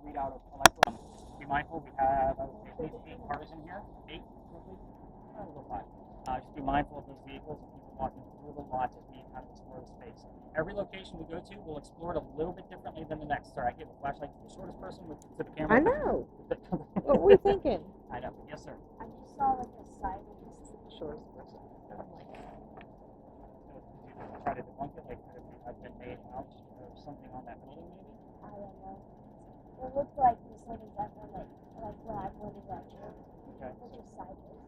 readout of electrical. Be mindful, we have, I would say, at least 8 cars in here. 8, roughly? A little 5. Just be mindful of those vehicles and people walking through the lot as we kind of explore the space. Every location we go to, we'll explore it a little bit differently than the next. Sorry, I give a flashlight to the shortest person to the camera. I know. What were we thinking? I know. Yes, sir. I just saw like a sideways. Shortest person. I'm like, Try to debunk it, like could it have been made out or something on that building, maybe? I don't know. It looked like this like exactly like when I pointed at you. Okay. It was just sideways.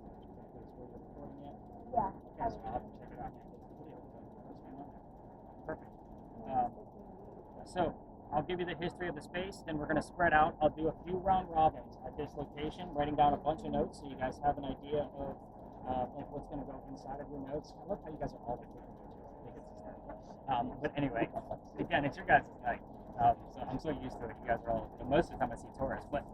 That's where you're recording it. Yeah. Okay, so I'll have to check it out. Perfect. So I'll give you the history of the space, then we're going to spread out. I'll do a few round robins at this location, writing down a bunch of notes so you guys have an idea of like what's going to go inside of your notes. I love how you guys are all taking pictures. I think it's hysterical. But anyway, again, it's your guys' night. So I'm so used to it. You guys are all, most of the time I see tourists. But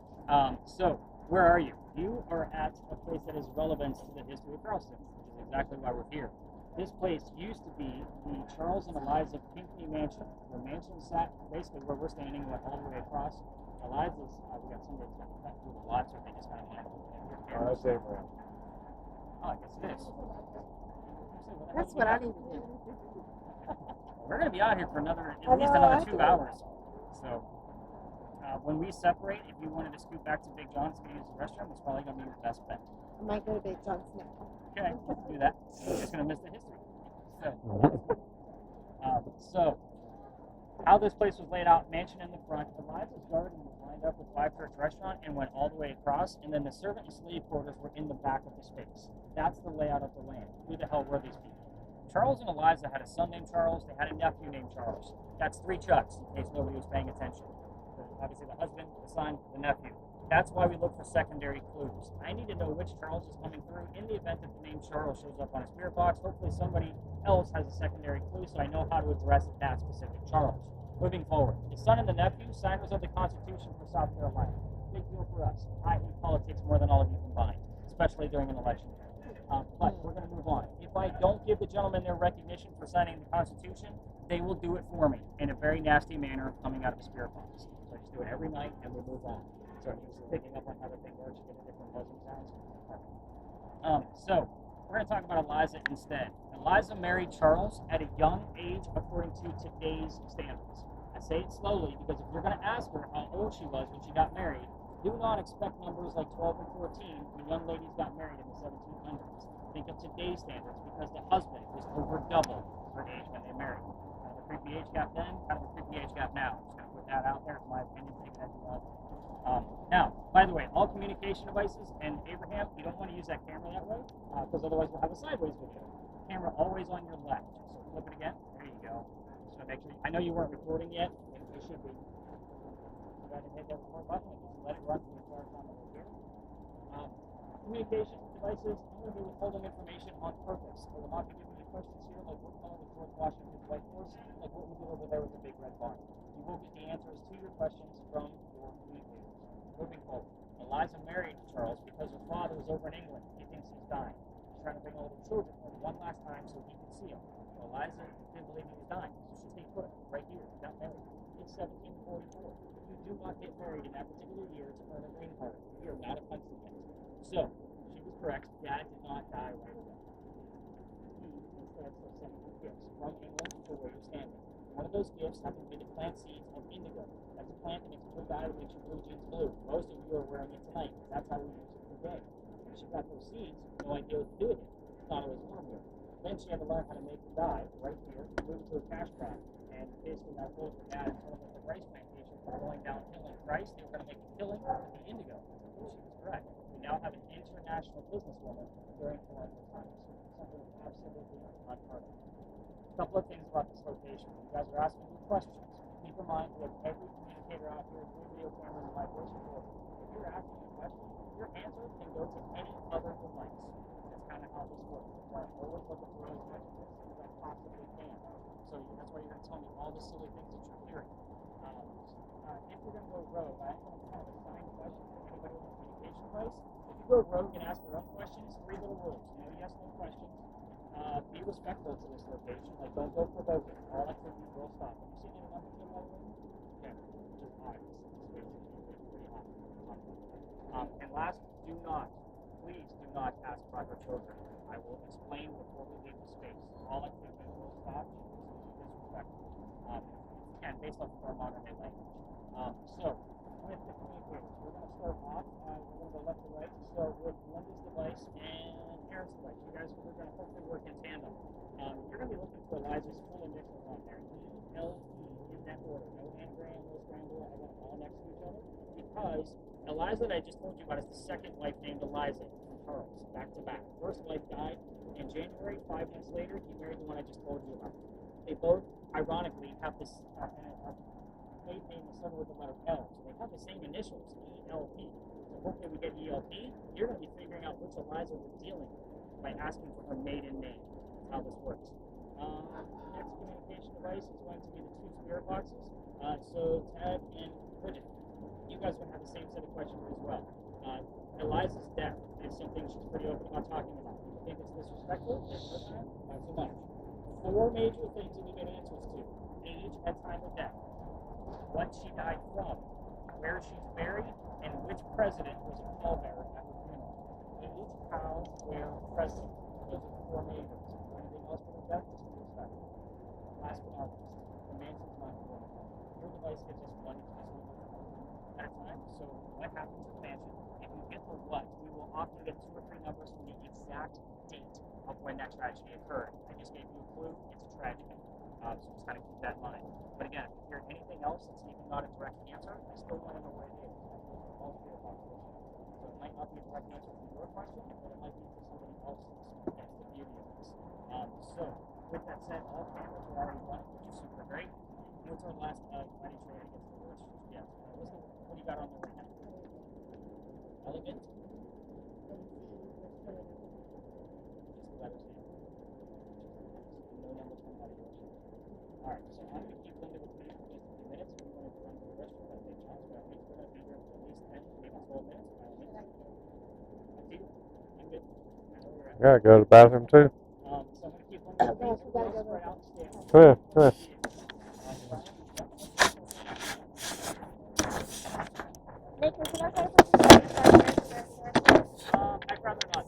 so where are you? You are at a place that is relevant to the history of Charleston, which is exactly why we're here. This place used to be the Charles and Eliza Pinckney Mansion. The mansion sat basically where we're standing, went all the way across. Eliza's, we got somebody that's going to cut through the lots, or they just kind of That's Abraham. Oh, I guess it is. that's what I need to do. We're going to be out here for at least another 2 hours. So when we separate, if you wanted to scoot back to Big John's to use the restroom, it's probably going to be your best bet. I might go to Big John's now. Okay, let's do that. We're just going to miss the history. So how this place was laid out, mansion in the front, Eliza's garden was lined up with Five Church Restaurant and went all the way across, and then the servant and slave quarters were in the back of the space. That's the layout of the land. Who the hell were these people? Charles and Eliza had a son named Charles. They had a nephew named Charles. That's 3 Chucks, in case nobody was paying attention. Obviously the husband, the son, the nephew. That's why we look for secondary clues. I need to know which Charles is coming through in the event that the name Charles shows up on a spirit box. Hopefully somebody else has a secondary clue so I know how to address that specific Charles. Moving forward, the son and the nephew, signers of the Constitution for South Carolina. Big deal for us. I hate politics more than all of you combined, especially during an election year. But we're going to move on. If I don't give the gentlemen their recognition for signing the Constitution, they will do it for me in a very nasty manner coming out of a spirit box. So I just do it every night and we'll move on. So I'm used to picking up on how the thing works, getting different buzzing sounds. So we're going to talk about Eliza instead. Eliza married Charles at a young age according to today's standards. I say it slowly because if you're going to ask her how old she was when she got married, do not expect numbers like 12 and 14 when young ladies got married in the 1700s. Think of today's standards because the husband was over double her age when they married. Kind of a creepy age gap then, kind of a creepy age gap now. Just going to put that out there. It's my opinion. Take it as you want. Now, by the way, all communication devices and Abraham, you don't want to use that camera that way because otherwise we'll have a sideways video. Camera always on your left. So flip it again. There you go. Just to make sure. I know you weren't recording yet. You should be. Go ahead and hit that record button and just let it run for the entire time over here. Communication devices, I'm going to be withholding information on purpose. I will not be giving you questions here like what color was George Washington's White Horse, like what we do over there with the big red barn. You will get the answers to your questions from your communicators. Moving forward, Eliza married Charles because her father was over in England. He thinks he's dying. He's trying to bring all the children home one last time so he can see them. So Eliza didn't believe he was dying, so she stayed put right here, got married. It's 1744. You do not get married in that particular year to earn a green card. We are not a country yet. So, she was correct. Dad did not die right away. He instead was sending gifts from England to where you're standing. One of those gifts happened to be the plant seeds of indigo. That's a plant that makes blue dye that makes your blue jeans blue. Most of you are wearing it tonight because that's how we use it today. When she got those seeds, no idea what to do with it. Thought it was warm here. Then she had to learn how to make the dye right here, move it to a cash crop, and basically got hold of her dad and told him that the rice plantations were going downhill in price. They were going to make a killing with the indigo. And she was correct. We now have an international businesswoman during colonial times. Something absolutely unheard of. A couple of things about this location. You guys are asking me questions. Keep in mind, we have every communicator out here through video camera and live voice recorder. If you're asking a question, your answer can go to any other device. That's kind of how this works. That's why I'm always looking for as much of this as I possibly can. So that's why you're going to tell me all the silly things that you're hearing. If you're going to go rogue, I'm going to kind of assign questions to anybody with a communication device. If you go rogue and ask your own questions, 3 little rules. No yes, no questions. Be respectful to this location. Like, don't go provoking. All activities will stop. Have you seen any number 2 by the way? Okay, which is obvious. And last, please do not ask about her children. I will explain before we leave the space. All activities will stop. Disrespectful. And based off of our modern day language. So, with the communicators, we're going to start off. We're going to go left to right. So, with Linda's device and Erin's device, you guys are going to hopefully work in tandem. You're going to be looking for Eliza's full initials on there. E-L-E in that order. No anagram, no scramble. I want them all next to each other. Because Eliza that I just told you about is the second wife named Eliza from Charles, back to back. First wife died in January. 5 months later, he married the one I just told you about. They both, ironically, have this maiden name is started with the letter L, so they have the same initials, E-L-P. So hopefully we get E-L-P. You're going to be figuring out which Eliza we're dealing with by asking for her maiden name. That's how this works. Next communication device is going to be the 2 spirit boxes. So Ted and Bridget, you guys are going to have the same set of questions as well. Eliza's death is something she's pretty open about talking about. You think it's disrespectful? Not so much. 4 major things that we get answers to: age and time of death, what she died from, where she's buried, and which president was a pallbearer at her funeral. Age, how, where, president. Those are the 4 majors. Anything else from the death is disrespectful. Last but not least, the mansion's not important. Your device gives us 1 at a time. So what happens to the mansion? If you get the what, we will often get 2 or 3 numbers from the exact date of when that tragedy occurred. I just gave you a clue. It's a tragedy. So just kind of keep that in mind. But again, if you hear anything else that's even not a direct answer, I still want to know what it is. All three are possible. So it might not be a direct answer to your question, but it might be to somebody else's. That's the beauty of this. So with that said, all cameras are already running, which is super great. What's our last writing tray against the words? Yes. What do you got on there right now? Elegant. Just the letters in. No numbers come out of yours. Alright, so I'm going to keep Linda with me for just a few minutes. We're going to run to the restroom and take chance, but I think we're going to be here for at least 10, maybe 12 minutes. I'm good. Yeah, go to the bathroom too. So I'm going to keep Linda with me. So we'll spread out and stay on. Come here, come here. Nathan, can I say something? I'd rather not.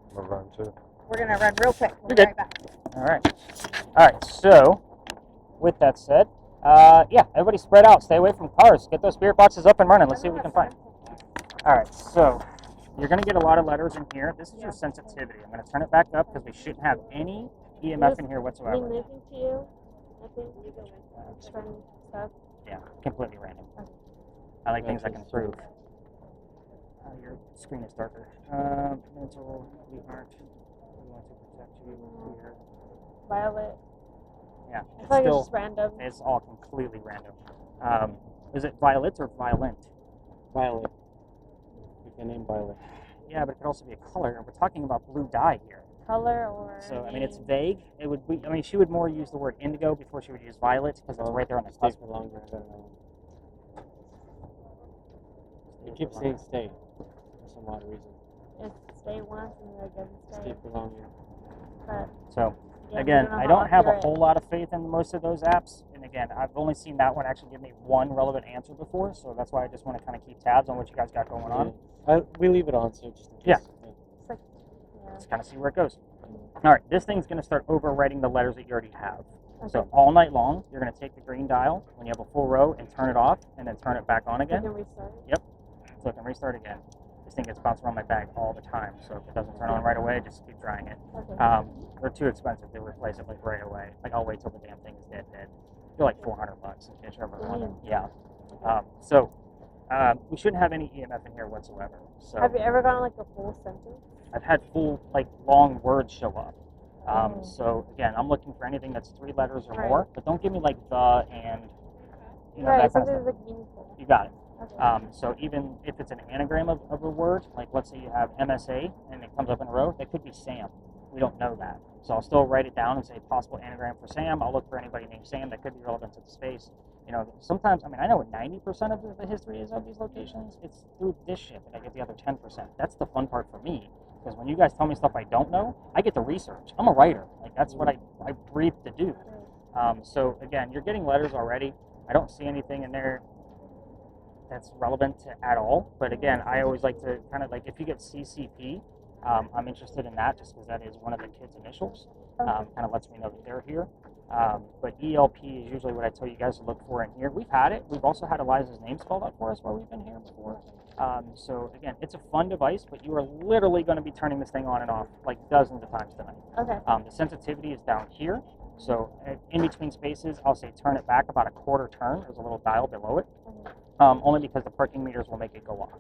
I'm gonna run too. We're going to run real quick. We'll You're be good. right back. Alright, so with that said, yeah, everybody spread out, stay away from cars, get those spirit boxes up and running, let's see what we can find. Alright, so you're going to get a lot of letters in here. This is your sensitivity. I'm going to turn it back up because we shouldn't have any EMF in here whatsoever. Me listening to you, I think you go with certain stuff. Yeah, completely random. I like things I can prove. Your screen is darker. Mental, we aren't. We want to protect you here. Violet. Yeah, I it's feel like it's still, just random. it's all completely random. Is it violet or violent? Violet. You can name Violet. Yeah, but it could also be a color. And we're talking about blue dye here. Color or. So, I mean, it's vague. It would be, I mean, she would more use the word indigo before she would use violet because it's right there on the Stay cusp. for longer. I don't know. You keep saying stay for some odd reason. It's stay once and then it doesn't stay. Stay for longer. But, So, yeah, again, I I don't don't have a accurate. whole lot of faith in most of those apps. And again, I've only seen that one actually give me one relevant answer before. So that's why I just want to kind of keep tabs on what you guys got going on. We leave it on so just in case. Yeah. It's like, yeah. Let's kind of see where it goes. All right, this thing's going to start overwriting the letters that you already have. Okay. So all night long, you're going to take the green dial when you have a full row and turn it off and then turn it back on You again. can restart. So it can restart again. This thing gets bounced around my bag all the time. So if it doesn't turn on right away, just keep trying it. Okay. They're too expensive to replace it like right away. Like I'll wait till the damn thing is dead. They're like $400 in case you're ever wondering. Yeah. So we shouldn't have any EMF in here whatsoever. So Have you ever gotten like a full sentence? I've had full like long words show up. So again, I'm looking for anything that's 3 letters or Right. more, but don't give me like the and Right, that kind of something stuff. like meaningful. You got it. Okay. So even if it's an anagram of a word, like let's say you have MSA and it comes up in a row, that could be Sam. We don't know that. So I'll still write it down and say possible anagram for Sam. I'll look for anybody named Sam that could be relevant to the space. Sometimes, I mean, I know what 90% of the history is of these locations. It's through this shit that I get the other 10%. That's the fun part for me. Because when you guys tell me stuff I don't know, I get to research. I'm a writer. Like, that's what I breathe to do. So, again, you're getting letters already. I don't see anything in there that's relevant to at all. But again, I always like to kind of like if you get CCP, I'm interested in that just because that is one of the kids' initials. Kind of lets me know that they're here. But ELP is usually what I tell you guys to look for in here. We've had it. We've also had Eliza's name spelled out for us while we've been here before. So again, it's a fun device, but you are literally going to be turning this thing on and off like dozens of times tonight. Okay. The sensitivity is down here. So in between spaces, I'll say turn it back about a quarter turn. There's a little dial below it. Only because the parking meters will make it go off.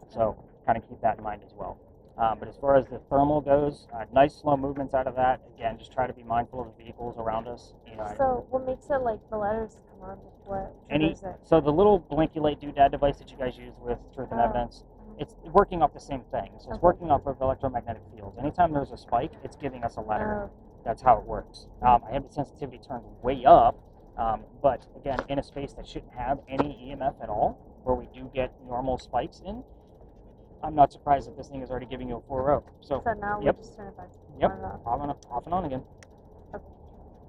So kind of keep that in mind as well. But as far as the thermal goes, nice slow movements out of that. Again, just try to be mindful of the vehicles around us. So what makes it like the letters come on? What triggers it? So the little blinky light doodad device that you guys use with Truth and Evidence, it's working off the same thing. So it's working off of electromagnetic fields. Anytime there's a spike, it's giving us a letter. That's how it works. I have the sensitivity turned way up, but again, in a space that shouldn't have any EMF at all, where we do get normal spikes in, I'm not surprised that this thing is already giving you a 4.0. So now yep. we just turn it back. Yep, off and on again. Okay.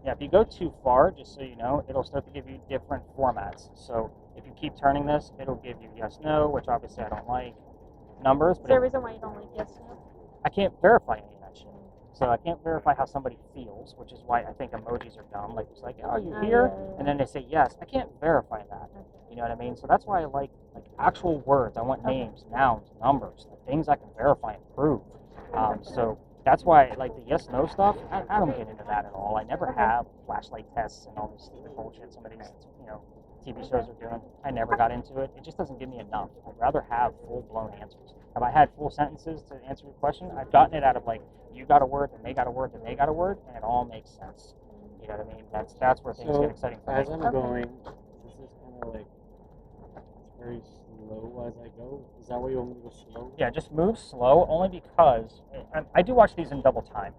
Yeah, if you go too far, just so you know, it'll start to give you different formats. So if you keep turning this, it'll give you yes, no, which obviously I don't like. Numbers, Is but there a reason why you don't like yes, no? I can't verify any of that shit. So I can't verify how somebody feels, which is why I think emojis are dumb. Like it's like, oh, are you here? Yeah. And then they say yes. I can't verify that. You know what I mean? So that's why I like actual words. I want names, nouns, numbers, the things I can verify and prove. So that's why like the yes no stuff. I don't get into that at all. I never have flashlight tests and all this stupid bullshit some of these TV shows are doing. I never got into it. It just doesn't give me enough. I'd rather have full blown answers. Have I had full sentences to answer your question? I've gotten it out of like you got a word, then they got a word, then they got a word, and it all makes sense. You know what I mean? That's where things get exciting for me. As I'm going, this is kind of like very slow as I go. Is that why you want me to go slow? Yeah, just move slow, only because I do watch these in double time.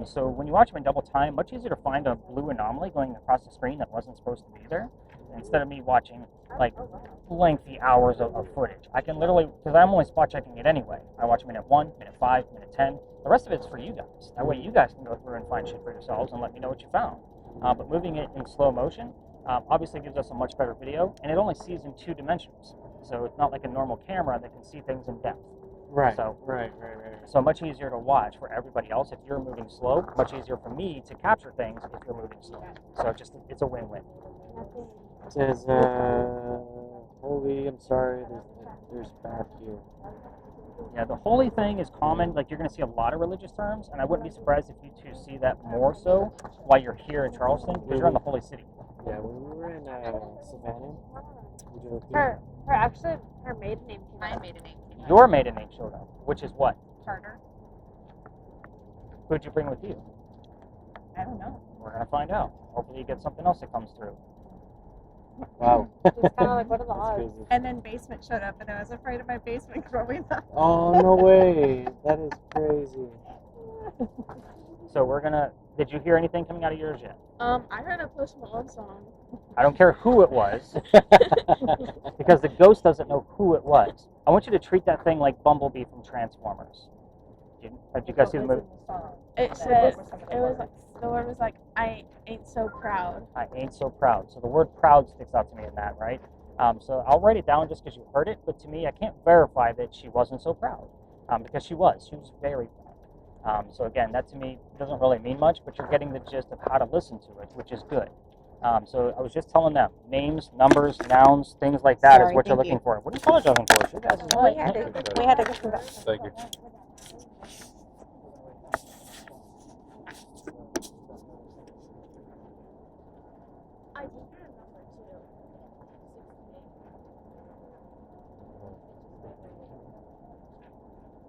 So when you watch them in double time, much easier to find a blue anomaly going across the screen that wasn't supposed to be there, instead of me watching like lengthy hours of footage. I can literally, because I'm only spot checking it anyway. I watch minute 1, minute 5, minute 10. The rest of it's for you guys. That way you guys can go through and find shit for yourselves and let me know what you found. But moving it in slow motion obviously gives us a much better video, and it only sees in 2 dimensions. So it's not like a normal camera that can see things in depth. Right. So, right. So much easier to watch for everybody else if you're moving slow. Much easier for me to capture things if you're moving slow. So it's a win-win. It says, holy, I'm sorry, there's bad here. Yeah, the holy thing is common. Like, you're going to see a lot of religious terms, and I wouldn't be surprised if you two see that more so while you're here in Charleston, because you're in the holy city. Yeah, when we were in Savannah, Her maiden name came My out. maiden name. Your maiden name showed up, which is what? Carter. Who'd you bring with you? I don't know. We're going to find out. Hopefully you get something else that comes through. Wow. It's kind of like, what are the That's odds? crazy. And then basement showed up, and I was afraid of my basement growing up. Oh, no way. That is crazy. So we're going to... Did you hear anything coming out of yours yet? I heard a Post Malone song. I don't care who it was, because the ghost doesn't know who it was. I want you to treat that thing like Bumblebee from Transformers. Did you guys see the movie? It said, the word was like, I ain't so proud. I ain't so proud. So the word proud sticks out to me in that, right? So I'll write it down just because you heard it, but to me, I can't verify that she wasn't so proud, because she was. She was very proud. So again, that to me doesn't really mean much, but you're getting the gist of how to listen to it, which is good. So I was just telling them, names, numbers, nouns, things like that is Sorry, what you're thank looking for. What are you apologizing for? It's your guys' We night. had to go through that. Thank you. I did get a number too.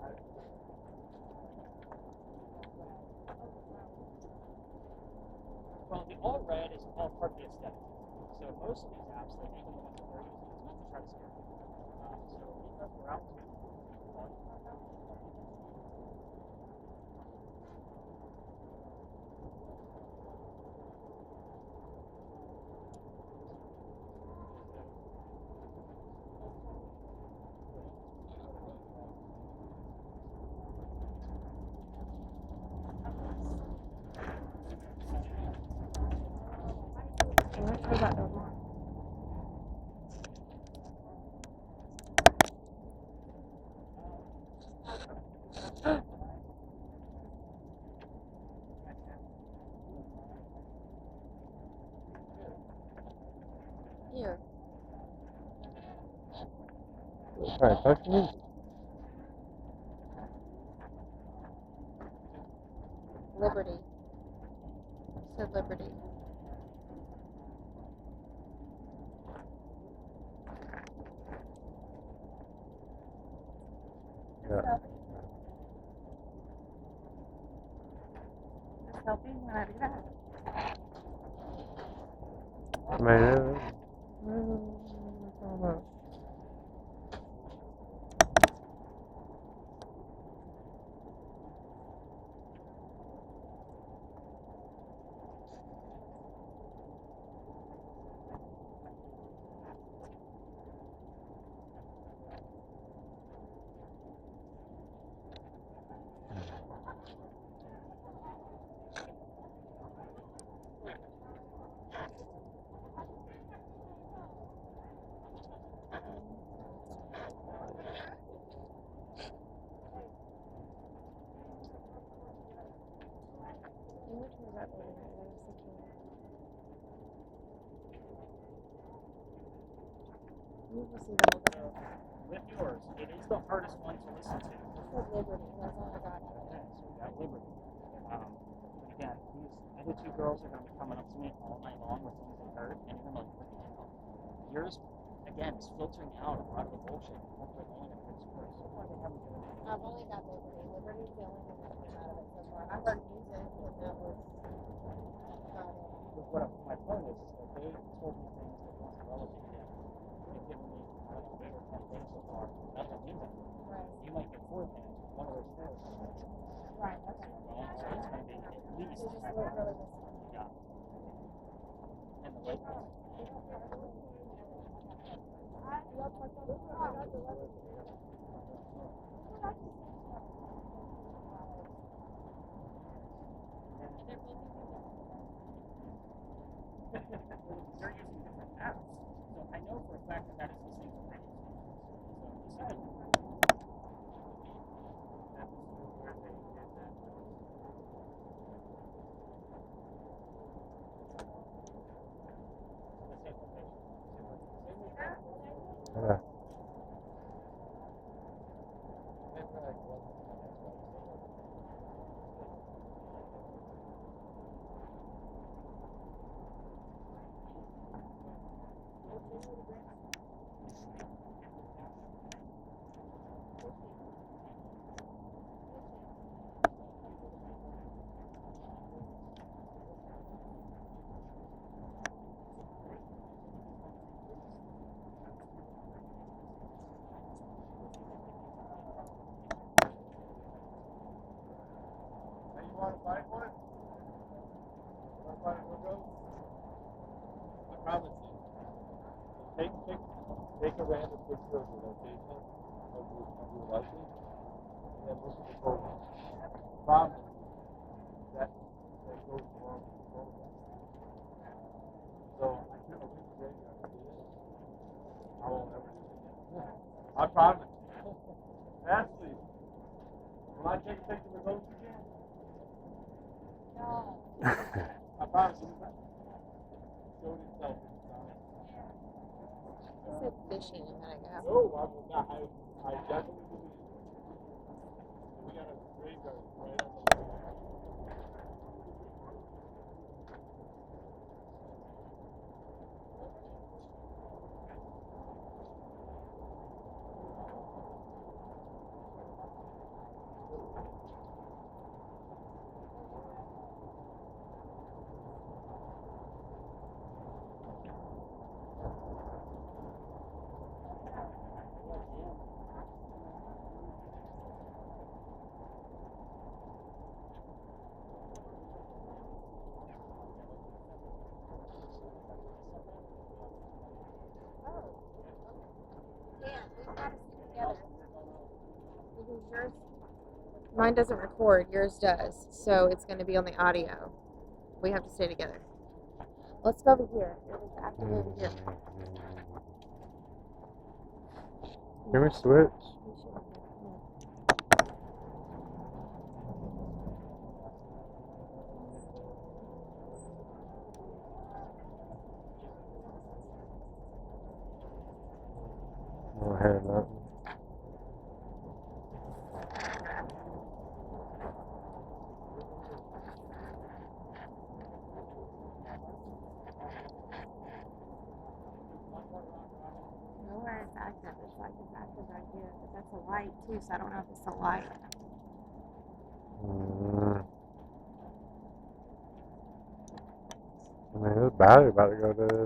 68. Well, the all red is all part of the aesthetic. So most of these apps, like even the ones that we're using, it's meant to try to scare people. So because we're out to I went through that door. Alright, talk to me. Liberty. Said Liberty. Yeah. Just helping when I do that. Man. With yours, it is the hardest one to listen to. Liberty. That's all I got. Okay, so we got Liberty. Again, these other two girls are going to be coming up to me all night long with things they heard, and you're going to look at them. Yours, again, is filtering out a lot of the bullshit. Hopefully, only a good score. So far, they haven't done it. I've only got Liberty. Liberty's the only thing that came out of it so far. I heard music, and that was about it. But my point is that they told me things that weren't relevant yet. They've given me, I don't know, 8 or 10 things so far. That doesn't mean anything. Right. You might get 4 things. One of those 4 is going to Right. Okay. So it's going to be at least. So just really listen. Yeah. And the late ones. They're using different apps. So I know for a fact that is the same thing. So this is Yeah. Want to find one? Want to find a window? I promise you. Take a random picture of the location of your license, and then look at the photo. Promise you that goes wrong with the photograph. So I took a week break after this. I won't ever do it again. I promise you. Ashley, will I take a picture of those again? I promise you, showed himself in the sign. He said fishing a minute ago. No, I will not. I definitely believe it. We got a graveyard right on the lake. Because yours, mine doesn't record, yours does, so it's going to be on the audio. We have to stay together. Let's go over here. It was actually over here. Can we switch? I don't hear nothing. that it's like it's active right here, but that's a light too, so I don't know if it's a light. I mean, this battery about to go to.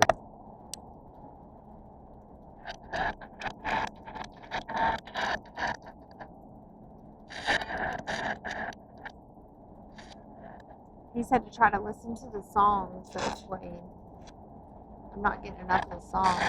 He said to try to listen to the songs that's playing. I'm not getting enough of the songs.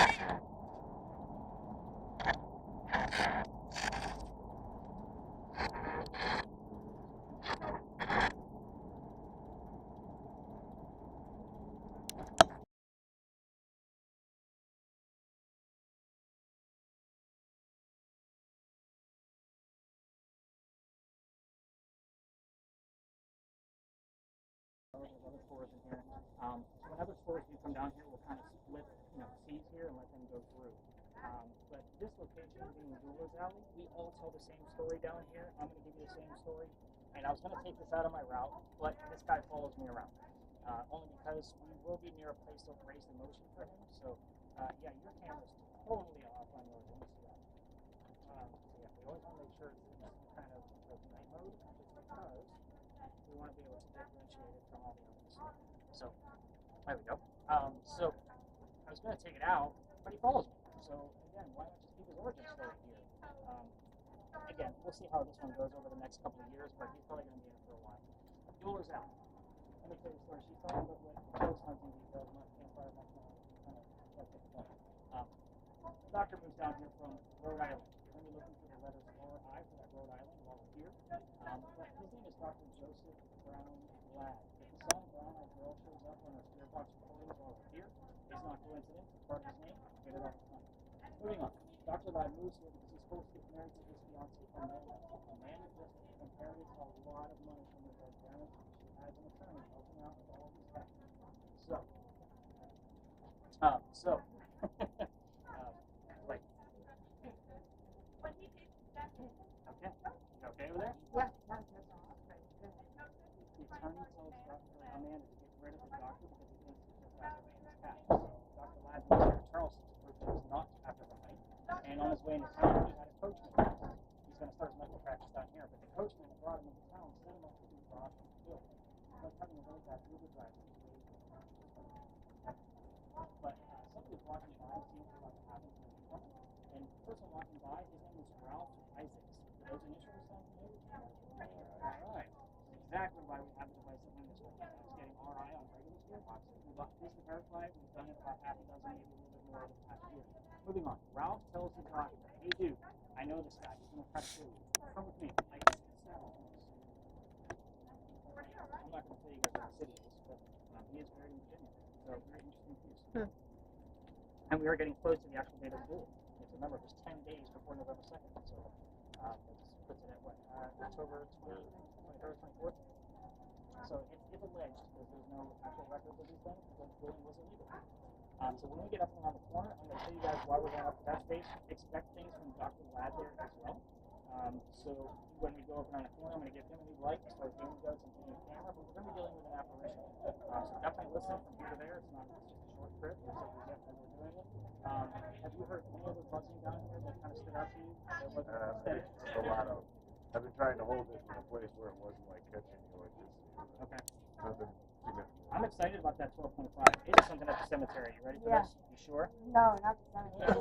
So. There's other stores in here. When other stores do come down here, we'll kind of split, seas here and let them go through. But this location being the Jewelers Alley, we all tell the same story down here. I'm going to give you the same story. And I was going to take this out of my route, but this guy follows me around. Only because we will be near a place that will raise the motion for him. So, yeah, your camera's totally off on yours. Let me see that. So yeah, we always want to make sure it's in this kind of night mode, just because we want to be able to differentiate it from all the others. So, there we go. So, I was going to take it out, but he follows me. So, again, why not just keep his origin story here? Again, we'll see how this one goes over the next couple of years, but he's probably going to be in it for a while. Jewelers out. Let me tell you a story. She's talking about what ghost hunting details, not campfire, not kind of like the point. The doctor moves down here from Rhode Island. You're going to be looking for the letters R-I for that Rhode Island while we're here. But his name is Dr. Joseph Brown Glad. If the song Brown-Eyed Girl shows up on our spirit box recordings while we're here, it's not coincidence. It's part of his name. Get it all the time. Moving on. Dr. Glad moves here because he's supposed to get married to his fiancée, Amanda. Amanda just inherited a lot of money from her grandparents. She has an attorney helping out with all of his taxes. Wait. Okay. You okay over there? Yeah. The attorney tells Dr. Amanda to get rid of the doctor because he thinks he's just after Amanda's cash. Dr. Ladd moves here to Charleston to prove that he's not after the money. And on his way into town, he had a coachman. He's going to start his medical practice down here, but the coachman that brought him into town set him up to be robbed and killed. Like having a really bad Uber driver. But somebody was walking by and seeing what was about to happen to him coming. And the person walking by, his name was Ralph Isaacs. Those initials sound familiar? Alright. Exactly why we have a device in this one. I was getting RI on regular spirit boxes. We've got this to verify. We've done it about half a dozen, maybe a little bit more over the past year. Moving on. Ralph tells the doctor, hey dude, I know this guy. He's going to try to kill you. Come with me. I can settle this. I'm not going to tell you guys what the city is, but he is buried in Virginia. So very interesting piece. And we are getting close to the actual date of the duel. Remember, it was 10 days before November 2nd. So that puts it at what? October 23rd, 24th? So it's alleged because there's no actual records of these things because dueling was illegal. So when we get up and around the corner, I'm going to tell you guys why we're going up to that space. Expect things from Dr. Ladd there as well. So when we go up around the corner, I'm going to give him a new light as far as game goes and a new camera, but we're going to be dealing with an apparition. So definitely listen from here to there. It's just a short trip, so we get as we're doing it. Have you heard any other buzzing down here that kind of stood out to you? That wasn't steady? A lot of. I've been trying to hold this in a place where it wasn't like catching you like this. Okay. Nothing. I'm excited about that 12.5. It is something at the cemetery. You ready for this? You sure? No, not the cemetery.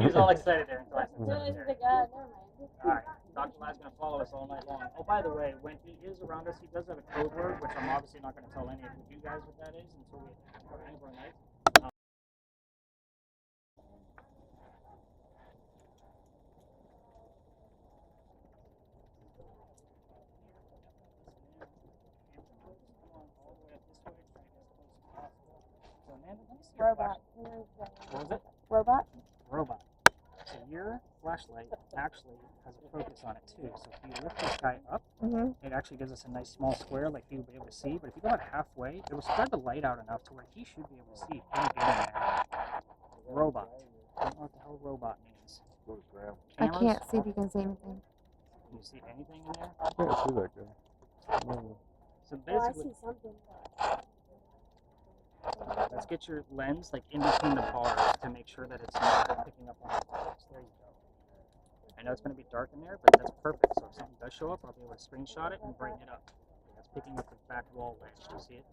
He was all excited there until I said No, this is cemetery. the guy. Never mind. Alright, Dr. Ladd's going to follow us all night long. Oh, by the way, when he is around us, he does have a code word, which I'm obviously not going to tell any of you guys what that is until we end of our night. Robot. What was it? Robot? Robot. So your flashlight actually has a focus on it too. So if you lift this guy up, it actually gives us a nice small square like he would be able to see. But if you go about halfway, it will spread the light out enough to where he should be able to see. Can you get in there? Robot. I don't know what the hell robot means. I can't see if you can see anything. Can you see anything in there? I can't see that good. No. So Oh, I basically, see something. that's get your lens like in between the bars to make sure that it's not picking up on the bars. There you go. I know it's going to be dark in there, but that's perfect. So if something does show up, I'll be able to screenshot it and brighten it up. That's picking up the back wall ledge. Do you see it?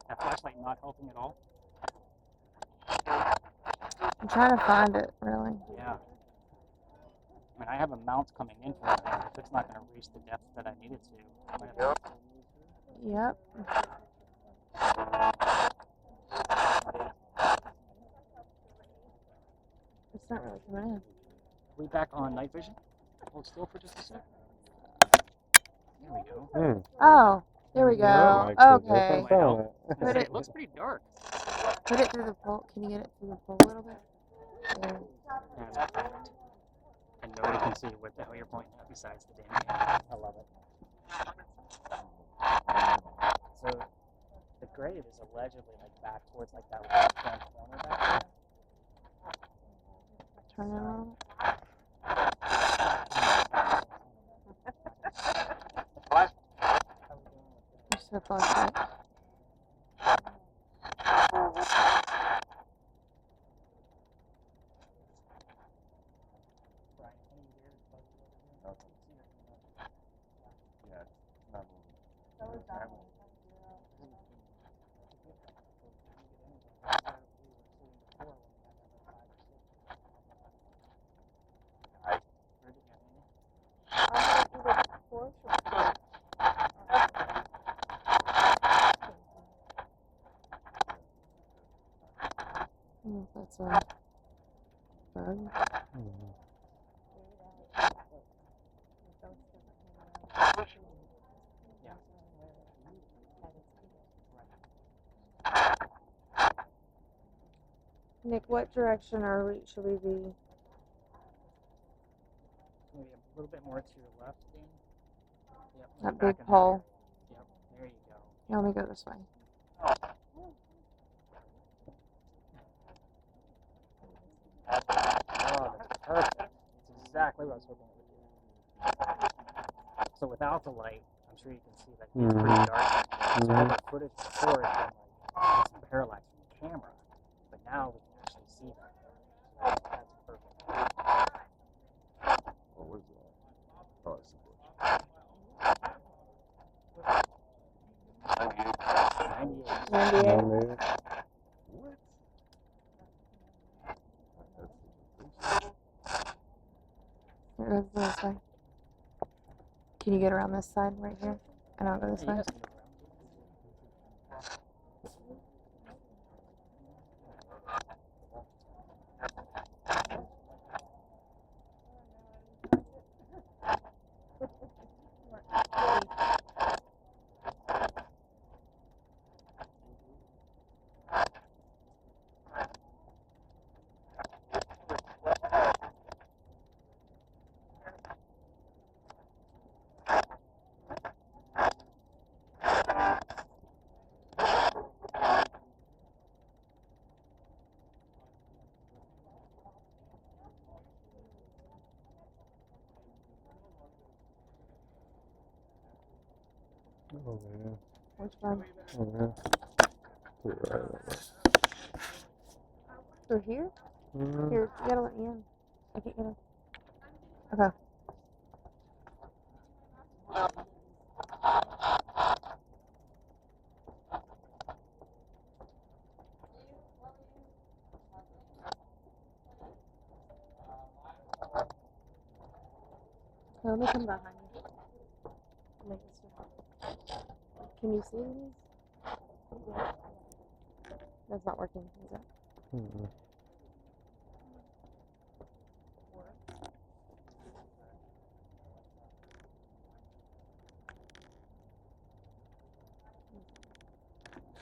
That flashlight not helping at all. I'm trying to find it, really. Yeah. I mean, I have a mount coming in for it, but if it's not going to reach the depth that I need it to, I might have to. Yep. It's not really coming in. Are we back on night vision? Hold still for just a sec. There we go. Oh, there we go. Oh my goodness, Okay. I saw that. Put It it, looks pretty dark. put it through the pole. Can you get it through the pole a little bit? There. That's perfect. And nobody can see what the hell you're pointing at besides the damn camera. I love it. So the grave is allegedly like back towards like that left-hand corner back there. Turn it on. There's the flashlight. I don't know if that's a bug. Nick, what direction should we be? Maybe a little bit more to your left, Dan. Yep. That back big in pole. Yep. There you go. Yeah, let me go this way. Oh, that's perfect. That's exactly what I was hoping it would do. So without the light, I'm sure you can see that it's pretty dark. So all the footage before has been like some parallax from the camera, but now we can actually see that. So that's perfect. What was that? Oh, I see it. 98. 98. What? It goes this way. Can you get around this side right here? And I'll go this way. Yes. Oh, man. Which one? Oh, man. To the right of it. Through here? Mhm. Here, you gotta let me in. I can't get in. Okay. Okay, let me come behind you. Make this one. Can you see these? That's not working, is it? Mhm.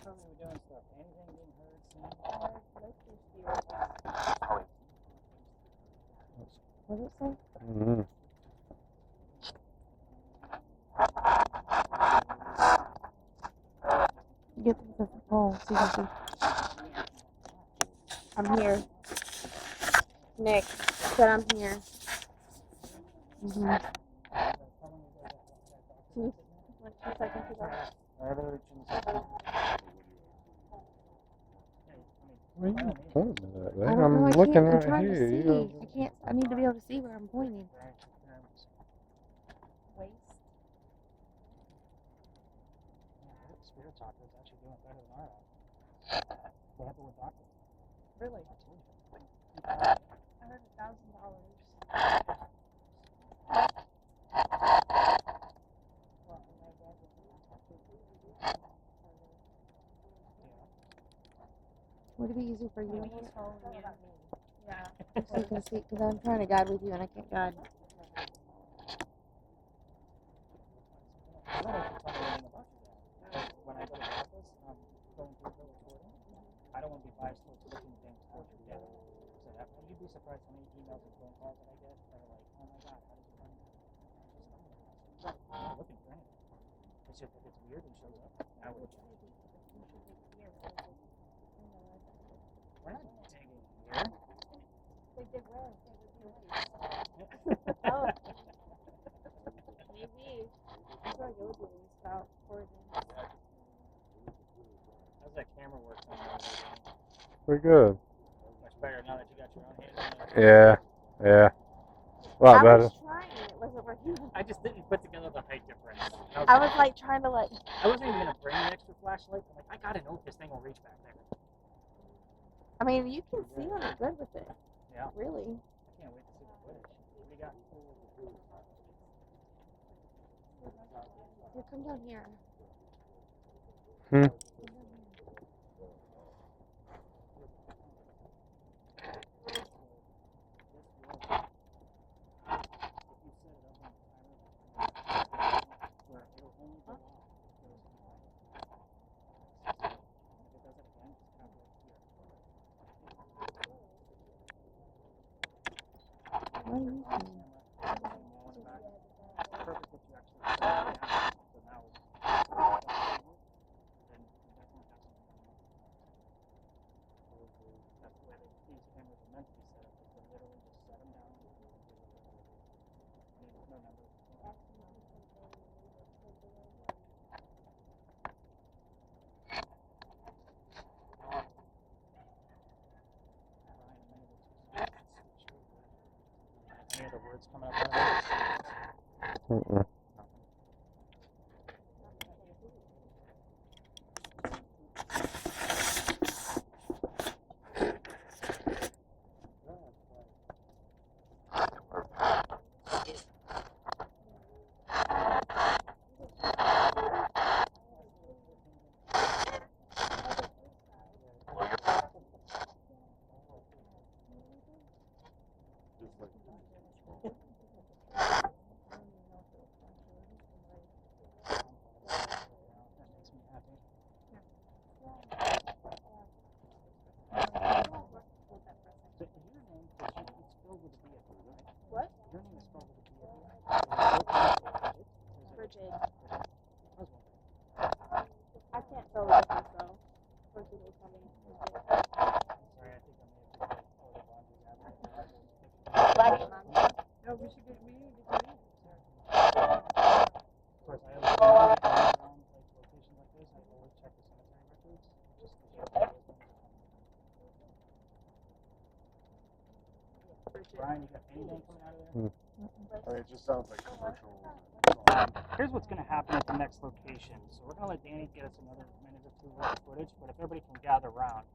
Tell me we're doing stuff. Anything being heard, seen? What did it say? Mhm. get to the pole so you can see. I'm here. Nick said I'm here. Mm-hmm. Like 2 seconds ago. Where are you pointing at? I don't know. I'm I looking can't. I'm right trying here. to see. You I can't. I need to be able to see where I'm pointing. Waste. Spirit Talker is actually doing better than our app. They have it with doctors. Really? I heard $1,000. Would it be easy for you? Yeah. So you can see, because I'm trying to guide with you and I can't guide. I don't know if you tell me anything about you yet. When I go to the office and I'm going through the recording, I don't want to be biased towards looking things towards your dad. So that, you'd be surprised how many emails and phone calls that I get that are like, oh my god, how did you find that? I'm not looking for anything. It's just if it's weird and shows up, I would check. We're not digging here. They did well. Oh. Maybe. I feel like it would be about 4 days. How's that camera work on there? pretty good. Much better now that you got your own hands on it. Yeah. Yeah. A lot I better. was trying. It wasn't working. I just didn't put together the height difference. I was like trying to like. I wasn't even gonna bring an extra flashlight. I'm like, I gotta know if this thing will reach back there. I mean, you can see when I'm good with it. Yeah. Really. I can't wait to see the footage. What do you got? Here, come down here. Hmm. What are you doing? Any other words coming up? Mm-mm. I can't spell the difference though. Or should they tell me? No, we need to get to Of course, I always around locations like this. I always check the cemetery records. Just Brian, you got anything coming out of there? I mean, it just sounds like commercial. Here's what's going to happen at the next location. So we're going to let Danny get us another minute or two worth of footage, but if everybody can gather around.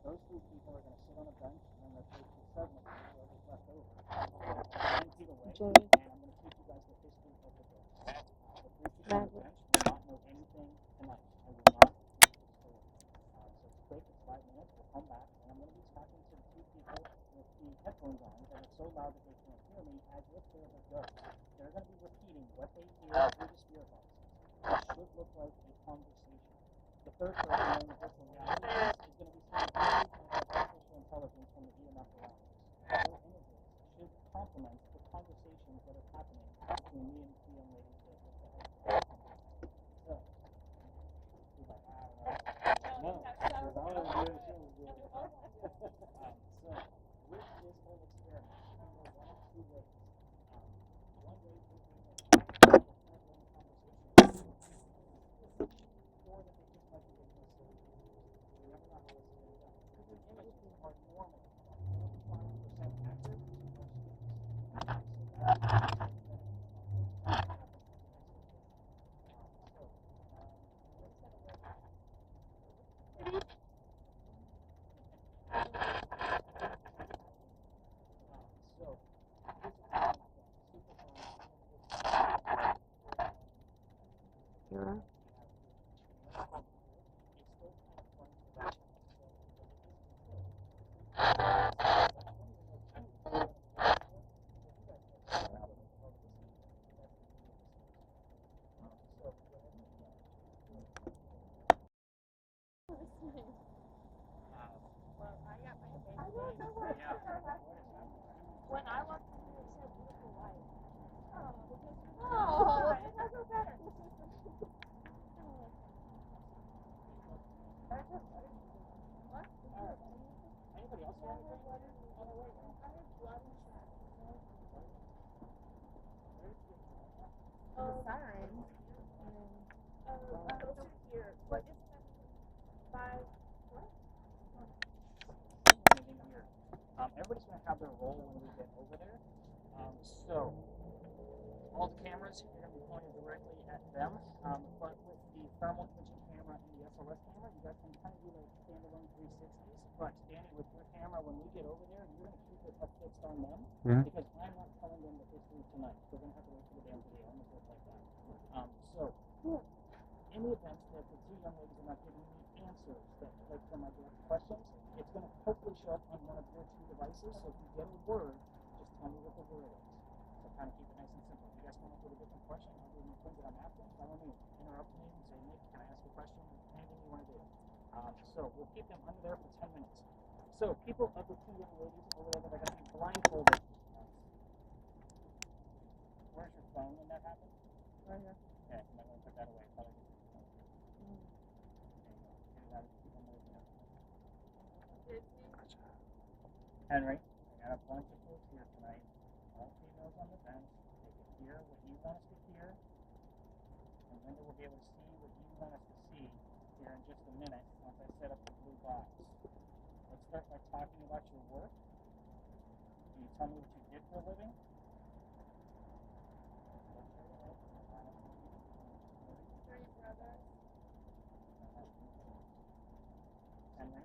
Those two people are going to sit on a bench, and I'm going to take the segment of whoever's left over. 10 feet away, and I'm going to teach you guys the history of the book. The 3 people on the bench will not know anything tonight. I will not teach the story. So it's quick, it's 5 minutes, we'll come back, and I'm going to be talking to the 2 people with the headphones on, and it's so loud that they can't hear me as if they're the ghost. They're going to be repeating what they hear through the spirit boxes. It should look like a conversation. The third person in the virtual reality is going to be sending images of artificial intelligence from the EMF around us. Their images should complement the conversations that are happening between me and the young lady that the so she's like, I don't know. No, she was all good. She was good. So with this whole experiment, you can go one of two ways. One way is they like conversation, or that they just might be ignorant. You never know how this is going to go. Because images are normally about 45% accurate to most students. So Yeah. When I walked in here, it said beautiful light. It has no better. anybody else want to drink? I heard blood and trash. Siren. Closer here. What is that? 5. Everybody's going to have their role when we get over there. So, all the cameras are going to be pointed directly at them. But with the thermal imaging camera and the SLS camera, you guys can kind of do like standalone 360s. But Danny, with your camera, when we get over there, you're going to keep it up fixed on them because I'm not telling them that this is tonight. They're going to have to wait for the damn video. I'm going to like that. So, in the event that the two young ladies are not giving me answers that like from my direct questions, it's going to hopefully show up on one of your two devices. So if you get a word, just tell me what the word is. So kind of keep it nice and simple. If you guys come up with a different question, other than the things that I'm asking, by all means, interrupt me and say, Nick, can I ask a question? Anything you want to do. So we'll keep them under there for 10 minutes. So people of the two young ladies over there that are going to be blindfolded. Where's your phone when that happens? Right here. Okay, I'm going to put that away. Probably. Henry, I got a bunch of folks here tonight. All females on the bench. They can hear what you want us to hear. And Linda will be able to see what you want us to see here in just a minute once I set up the blue box. Let's start by talking about your work. Can you tell me what you did for a living? Henry?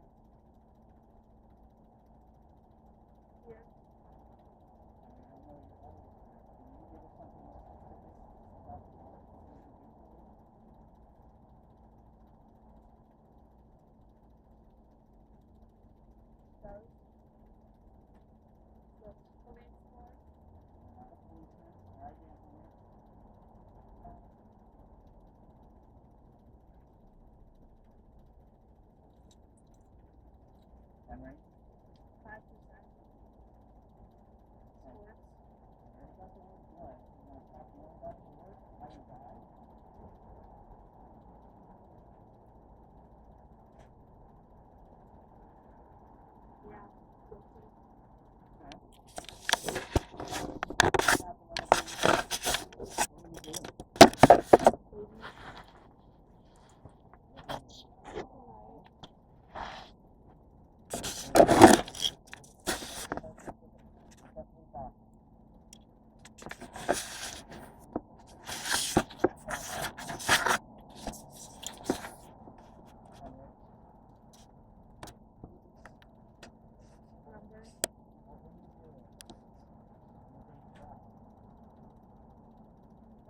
Henry? 5%.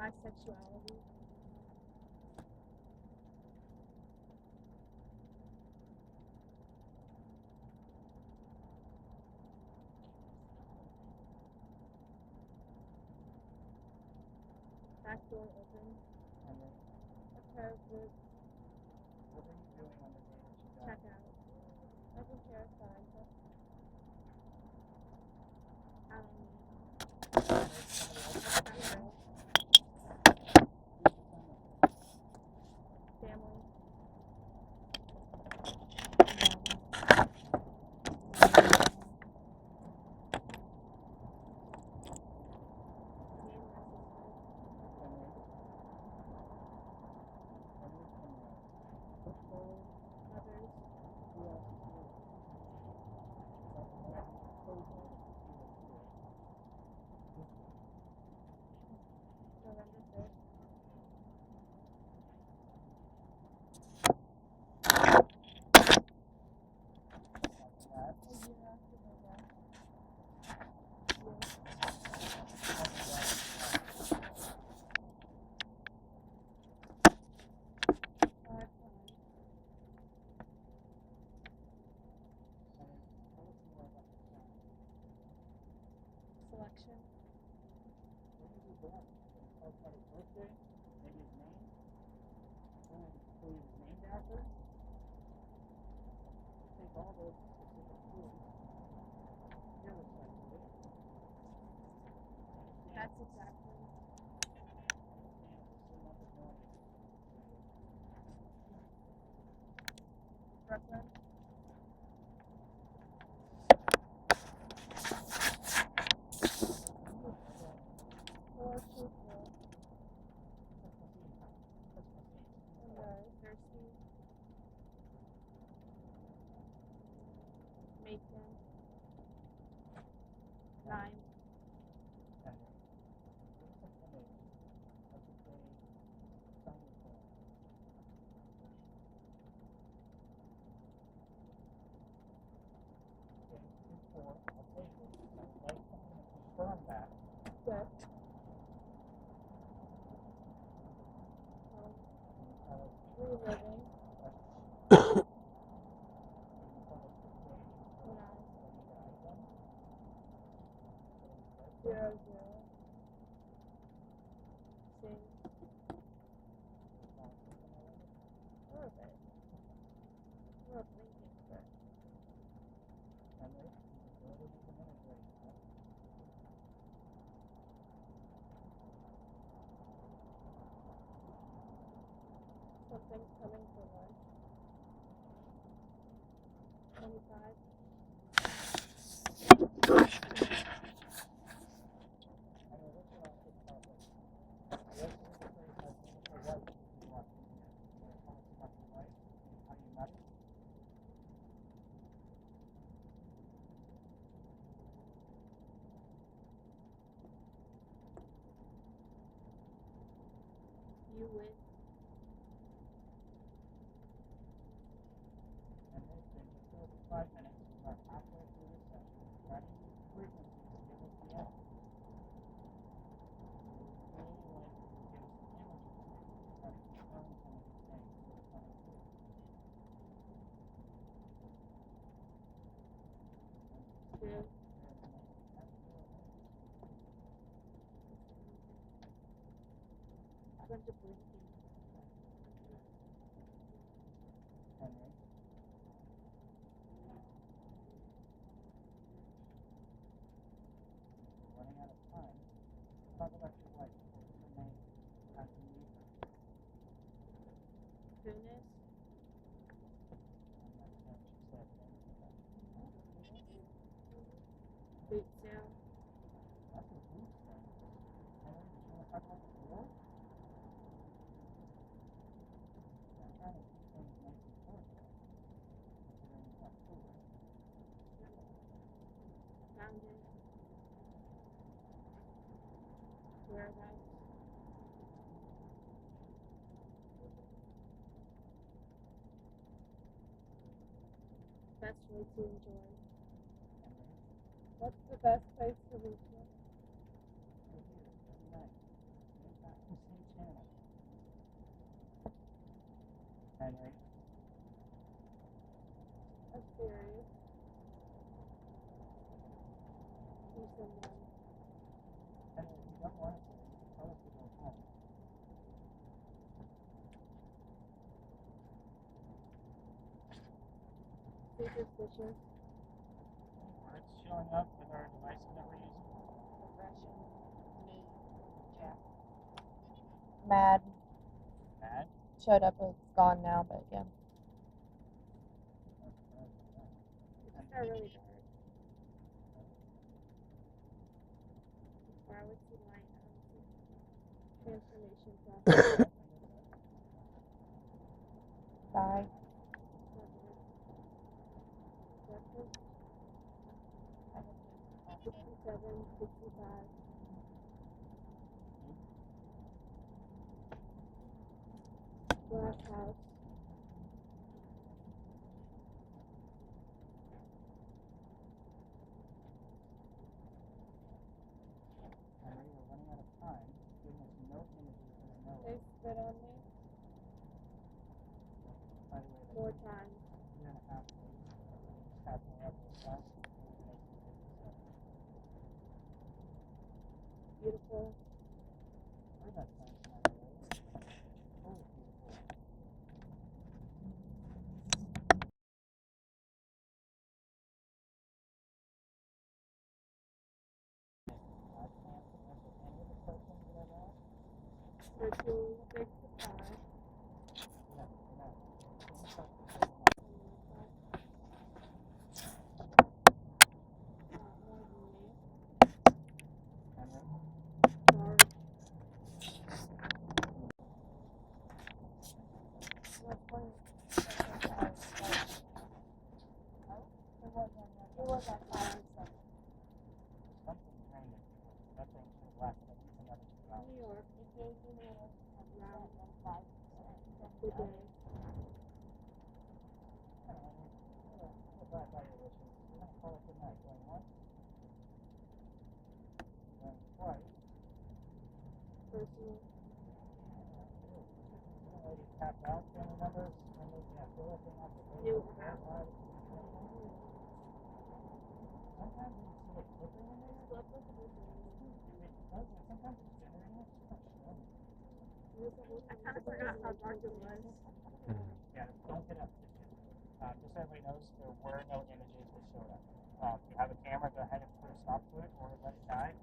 Bisexuality. Back door open. A pair of boots. What are you doing on the day that you got? Check out. Taking care of Santa. Henry, Correct. Talk about his birthday, maybe his name, who he was named after. Take all those specific clues. Here looks like it. That's exactly. Brooklyn. Four people. Thirsty. Macon. 9. Confirm that. Good. Reliving. 9. 0, 0. Sing. A little bit. A little blinking, but something's coming for lunch. 25. You win. And then just over 5 minutes, we're halfway through the session. Writing frequencies to give us the end. Really like to give us images. Try to confirm some of these things that are coming through. Two. A bunch of blinking. Henry. We're running out of time. Talk about your wife. What's her name? After you meet her. Goodness. I'm not sure what she said. Boot sale. That's a boost thing. Henry, did you want to talk about the war? That kind of thing makes it horrible. Considering it's October. Found it. Whereabouts? Best way to enjoy. Henry, What's the best place to reach you? right here, every night. Right back to the same channel. Henry. I'm serious. You someone. Henry, if you don't want it to, you can tell us to go home. Superstitious. Words showing up with our devices that we're using. Russian, me, Jeff. Mad. Mad. Showed up, it's gone now, but yeah. It just got really dark. Before I would see light, I would see transformation process. Bye. 67, 65. Glass house. Henry, we're running out of time. Giving us no images or no. They spit on me By the way, more times. year and a half late. Just halfway up with us. Beautiful. Virtual big surprise. It was at 5 New York. It gave me around 5%. Good day. Personal. New I kind of forgot how dark it was. Yeah, don't get up. Just so everybody knows, there were no images that showed up. If you have a camera, go ahead and put a stop to it or let it die.